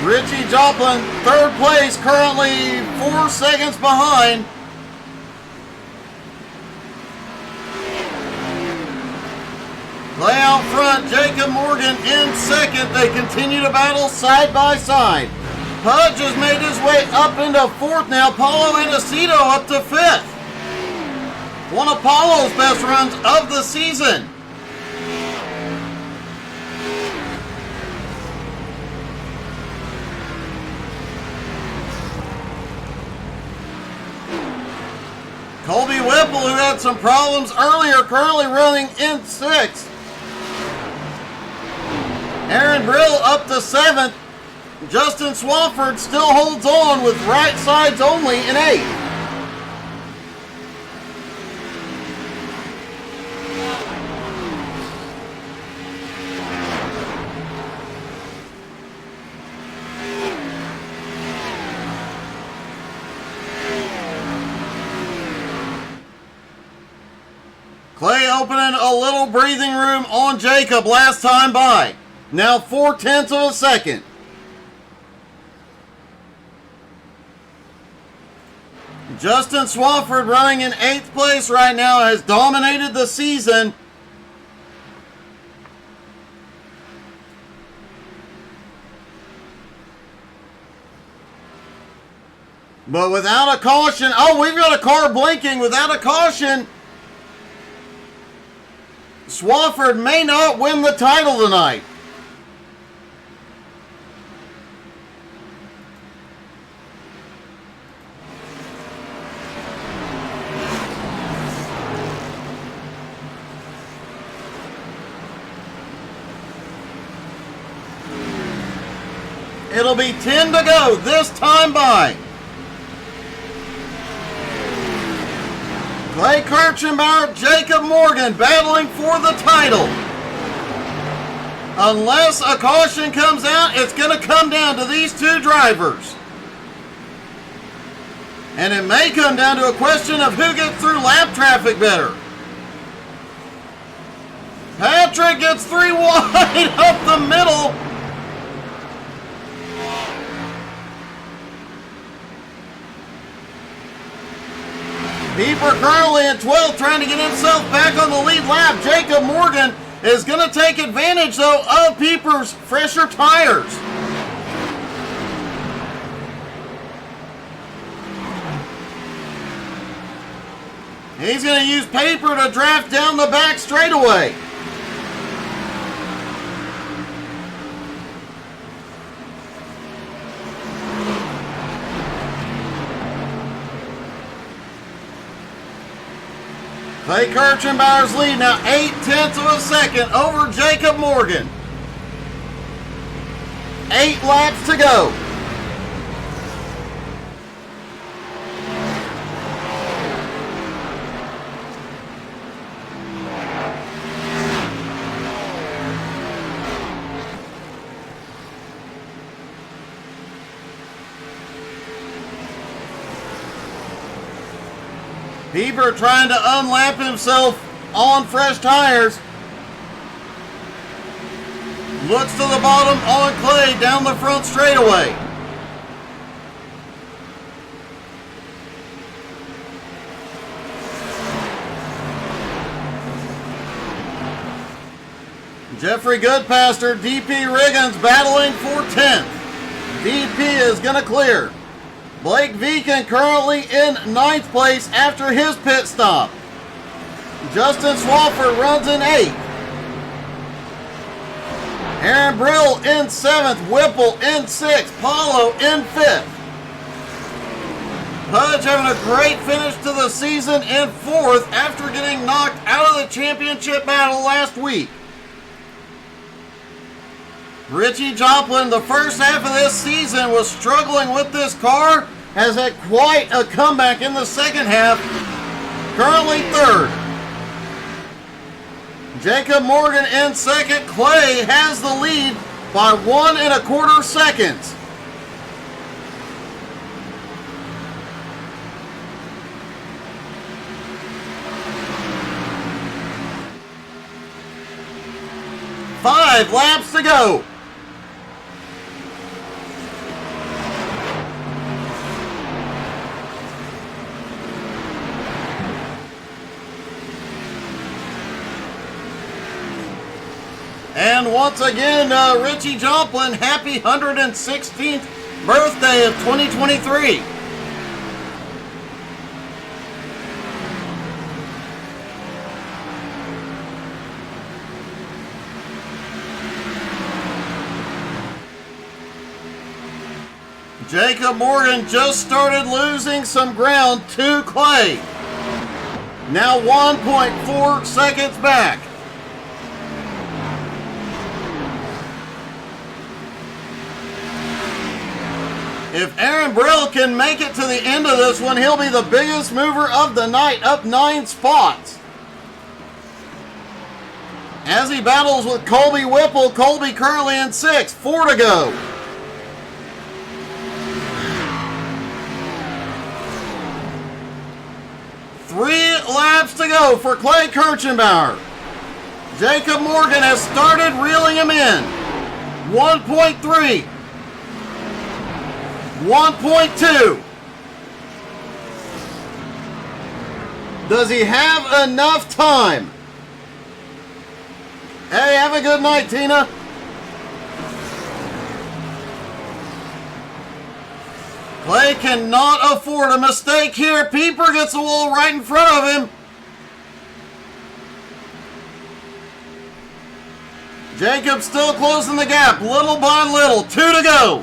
Richie Joplin, third place, currently 4 seconds behind. Clay out front, Jacob Morgan in second. They continue to battle side by side. Pudge has made his way up into fourth now. Paulo Anacito up to fifth. One of Paulo's best runs of the season. Colby Whipple, who had some problems earlier, currently running in sixth. Aaron Brill up to seventh. Justin Swafford still holds on with right sides only in eighth. Clay opening a little breathing room on Jacob last time by. Now 4/10 of a second. Justin Swafford running in 8th place right now has dominated the season. But without a caution, oh, we've got a car blinking. Without a caution, Swafford may not win the title tonight. It'll be 10 to go this time by. Clay Kirchenbauer, Jacob Morgan battling for the title. Unless a caution comes out, it's going to come down to these 2 drivers. And it may come down to a question of who gets through lap traffic better. Patrick gets 3 wide up the middle. Pieper currently in 12th, trying to get himself back on the lead lap. Jacob Morgan is going to take advantage, though, of Pieper's fresher tires. He's going to use Pieper to draft down the back straightaway. Clay Kirchenbauer's lead now 8/10 of a second over Jacob Morgan. 8 laps to go. Bieber trying to unlap himself on fresh tires. Looks to the bottom on Clay down the front straightaway. Jeffrey Goodpaster, DP Riggins battling for 10th. VP is going to clear. Blake Viken currently in 9th place after his pit stop. Justin Swafford runs in 8th. Aaron Brill in 7th. Whipple in 6th. Paulo in 5th. Pudge having a great finish to the season in 4th after getting knocked out of the championship battle last week. Richie Joplin, the first half of this season, was struggling with this car, has had quite a comeback in the second half, currently 3rd. Jacob Morgan in 2nd. Clay has the lead by 1 1/4 seconds. Five laps to go. And once again, Richie Joplin, happy 116th birthday of 2023. Jacob Morgan just started losing some ground to Clay. Now 1.4 seconds back. If Aaron Brill can make it to the end of this one, he'll be the biggest mover of the night, up 9 spots. As he battles with Colby Whipple, Colby currently in 6th, 4 to go. Three laps to go for Clay Kirchenbauer. Jacob Morgan has started reeling him in. 1.3. 1.2. Does he have enough time? Hey, have a good night, Tina. Clay cannot afford a mistake here. Pieper gets the wall right in front of him. Jacob still closing the gap, little by little. 2 to go.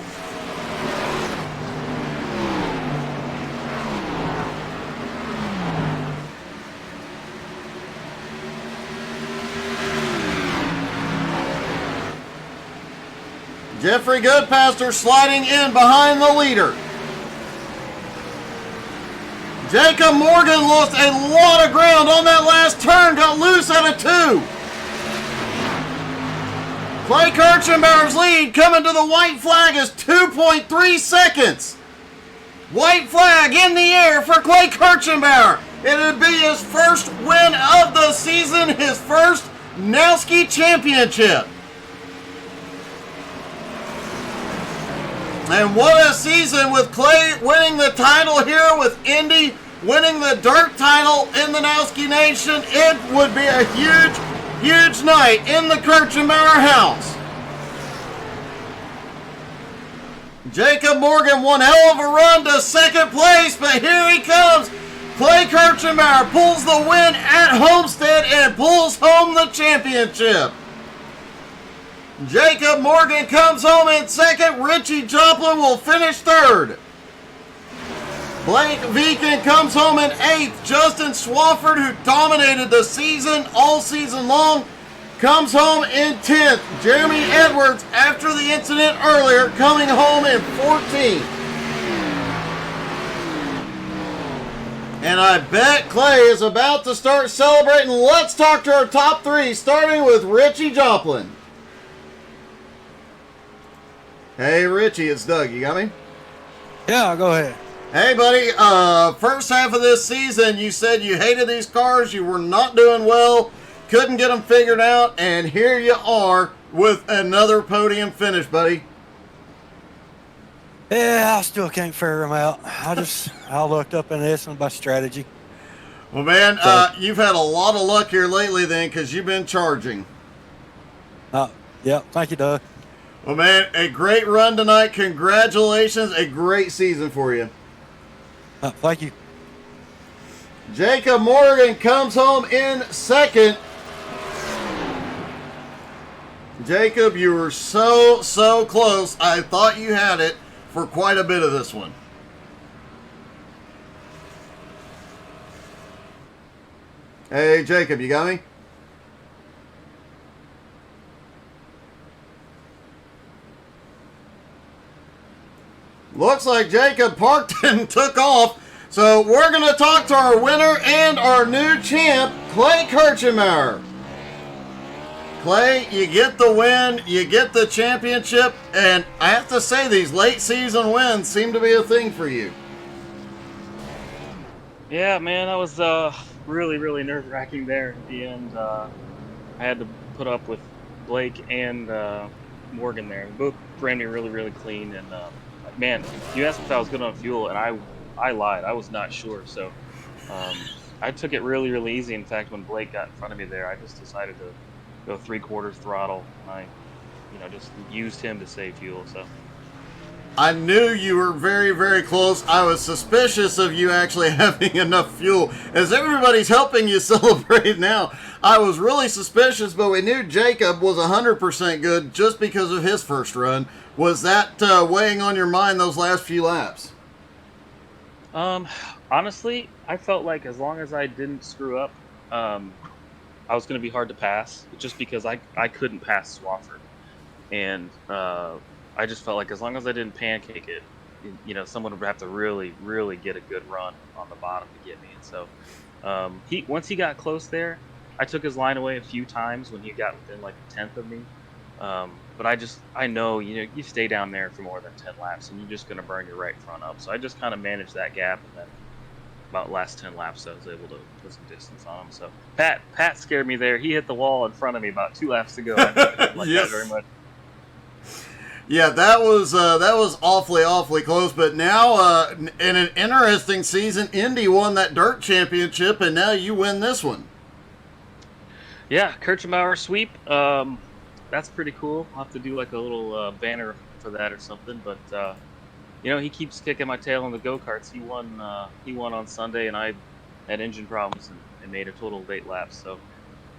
Jeffrey Goodpaster sliding in behind the leader. Jacob Morgan lost a lot of ground on that last turn, got loose out of 2. Clay Kirchenbauer's lead coming to the white flag is 2.3 seconds. White flag in the air for Clay Kirchenbauer. It would be his first win of the season, his first Nowski championship. And what a season with Clay winning the title here, with Indy winning the dirt title in the Nowski Nation. It would be a huge, huge night in the Kirchenbauer house. Jacob Morgan, one hell of a run to second place, but here he comes. Clay Kirchenbauer pulls the win at Homestead and pulls home the championship. Jacob Morgan comes home in 2nd. Richie Joplin will finish 3rd. Blake Viken comes home in 8th. Justin Swafford, who dominated the season all season long, comes home in 10th. Jeremy Edwards, after the incident earlier, coming home in 14th. And I bet Clay is about to start celebrating. Let's talk to our top 3, starting with Richie Joplin. Hey, Richie, it's Doug. You got me? Yeah, go ahead. Hey, buddy. First half of this season, you said you hated these cars. You were not doing well. Couldn't get them figured out. And here you are with another podium finish, buddy. Yeah, I still can't figure them out. I looked up in this and by strategy. Well, man, you've had a lot of luck here lately then, because you've been charging. Yeah, thank you, Doug. Well, man, a great run tonight. Congratulations. A great season for you. Thank you. Jacob Morgan comes home in second. Jacob, you were so close. I thought you had it for quite a bit of this one. Hey, Jacob, you got me? Looks like Jacob parked and took off. So we're going to talk to our winner and our new champ, Clay Kirchenmauer. Clay, you get the win, you get the championship, and I have to say these late season wins seem to be a thing for you. Yeah, man, that was really nerve-wracking there at the end. I had to put up with Blake and Morgan there. Both ran me really clean, and man, you asked if I was good on fuel, and I lied. I was not sure, so I took it really easy. In fact, when Blake got in front of me there, I just decided to go 3/4 throttle, and I, just used him to save fuel. So I knew you were very close. I was suspicious of you actually having enough fuel. As everybody's helping you celebrate now, I was really suspicious, but we knew Jacob was 100% good just because of his first run. Was that weighing on your mind those last few laps? Honestly, I felt like as long as I didn't screw up, I was going to be hard to pass, just because I couldn't pass Swafford. And I just felt like as long as I didn't pancake it, someone would have to really get a good run on the bottom to get me. And so once he got close there, I took his line away a few times when he got within like a tenth of me. But I know, you stay down there for more than 10 laps and you're just going to burn your right front up. So I just kind of managed that gap, and then about last 10 laps I was able to put some distance on him. So Pat scared me there. He hit the wall in front of me about 2 laps to go. I didn't like Yes. that very much. Yeah, that was awfully close. But now, in an interesting season, Indy won that dirt championship, and now you win this one. Yeah, Kirchenbauer sweep. That's pretty cool. I'll have to do like a little banner for that or something. But he keeps kicking my tail in the go-karts. He won on Sunday, and I had engine problems and made a total of 8 laps. So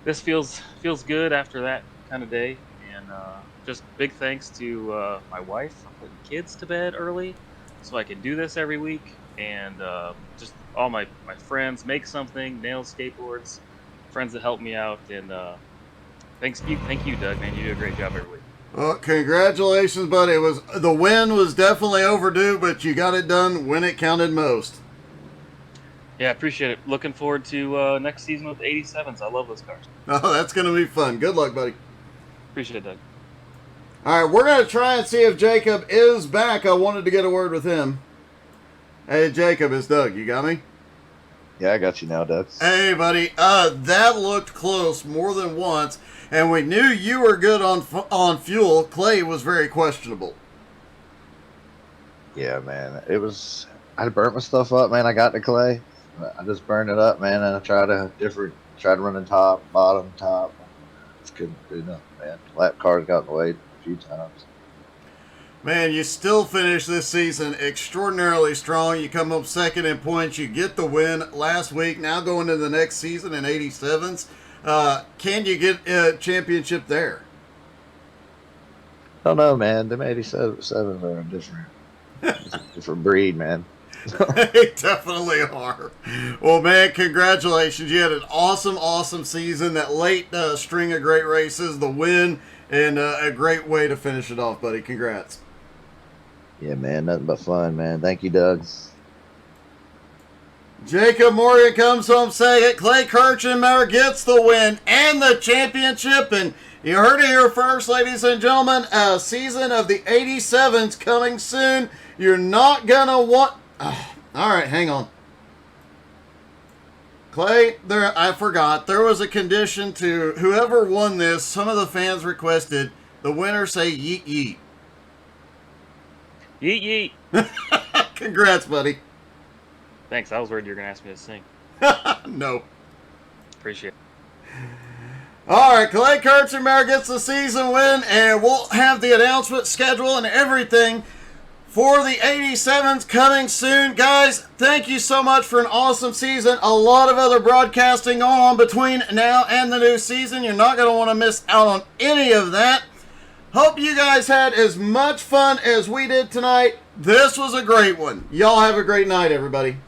this feels good after that kind of day. And just big thanks to my wife for putting kids to bed early so I can do this every week. And just all my friends, Make Something, Nail Skateboards, friends that help me out. And thank you, Doug, man. You do a great job every week. Well, congratulations, buddy. The win was definitely overdue, but you got it done when it counted most. Yeah, appreciate it. Looking forward to next season with 87s. I love those cars. Oh, that's going to be fun. Good luck, buddy. Appreciate it, Doug. All right, we're going to try and see if Jacob is back. I wanted to get a word with him. Hey, Jacob, it's Doug. You got me? Yeah, I got you now, Doug. Hey, buddy. That looked close more than once, and we knew you were good on fuel. Clay was very questionable. Yeah, man. I burnt my stuff up, man. I got the clay. I just burned it up, man, and I tried to run the top, bottom, top. Just couldn't do nothing, man. Lap cars got in the way a few times. Man, you still finish this season extraordinarily strong. You come up second in points. You get the win last week. Now going into the next season in 87s. Can you get a championship there? I don't know, man. Them 87s are a different breed, man. They definitely are. Well, man, congratulations. You had an awesome season. That late string of great races, the win, and a great way to finish it off, buddy. Congrats. Yeah, man. Nothing but fun, man. Thank you, Doug. Jacob Morgan comes home second. Clay Kirchenmauer gets the win and the championship. And you heard it here first, ladies and gentlemen. A season of the 87s coming soon. You're not going to want... all right, hang on. Clay, I forgot. There was a condition to whoever won this. Some of the fans requested the winner say yeet yeet. Yeet yeet. Congrats, buddy. Thanks. I was worried you were going to ask me to sing. No. Appreciate it. All right, Clay Kurtzermeyer gets the season win, and we'll have the announcement schedule and everything for the 87s coming soon. Guys, thank you so much for an awesome season. A lot of other broadcasting going on between now and the new season. You're not going to want to miss out on any of that. Hope you guys had as much fun as we did tonight. This was a great one. Y'all have a great night, everybody.